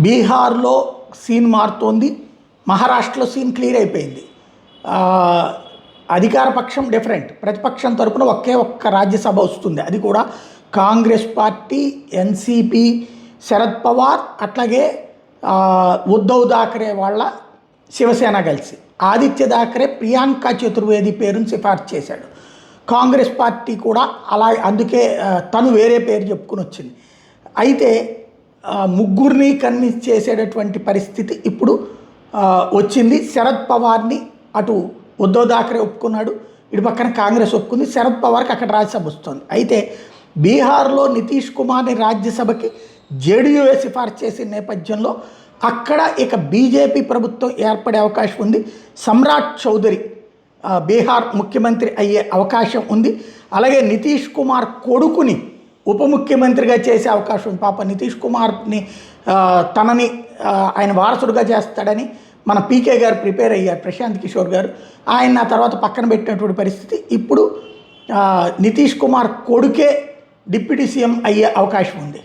బీహార్లో సీన్ మారుతోంది, మహారాష్ట్రలో సీన్ క్లియర్ అయిపోయింది. అధికార పక్షం డిఫరెంట్, ప్రతిపక్షం తరపున ఒకే ఒక్క రాజ్యసభ వస్తుంది, అది కూడా కాంగ్రెస్ పార్టీ, ఎన్సీపీ, శరద్ పవార్, అట్లాగే ఉద్ధవ్ థాకరే వాళ్ళ శివసేన కలిసి ఆదిత్య థాకరే ప్రియాంక చతుర్వేది పేరుని సిఫార్సు చేశాడు. కాంగ్రెస్ పార్టీ కూడా అలా, అందుకే తను వేరే పేరు చెప్పుకుని వచ్చింది. అయితే ముగ్గురిని కన్విన్స్ చేసేటటువంటి పరిస్థితి ఇప్పుడు వచ్చింది. శరద్ పవార్ని అటు ఉద్ధవ్ థాకరే ఒప్పుకున్నాడు, ఇటు పక్కన కాంగ్రెస్ ఒప్పుకుంది. శరద్ పవార్కి అక్కడ రాజ్యసభ వస్తుంది. అయితే బీహార్లో నితీష్ కుమార్ని రాజ్యసభకి జేడీయూఏ సిఫార్సు చేసిన నేపథ్యంలో అక్కడ ఇక బీజేపీ ప్రభుత్వం ఏర్పడే అవకాశం ఉంది. సమ్రాట్ చౌదరి బీహార్ ముఖ్యమంత్రి అయ్యే అవకాశం ఉంది. అలాగే నితీష్ కుమార్ కొడుకుని ఉప ముఖ్యమంత్రిగా చేసే అవకాశం ఉంది. పాప నితీష్ కుమార్ని తనని ఆయన వారసుడుగా చేస్తాడని మన పీకే గారు ప్రిపేర్ అయ్యారు, ప్రశాంత్ కిషోర్ గారు. ఆయన ఆ తర్వాత పక్కన పెట్టినటువంటి పరిస్థితి. ఇప్పుడు నితీష్ కుమార్ కొడుకే డిప్యూటీ సీఎం అయ్యే అవకాశం ఉంది.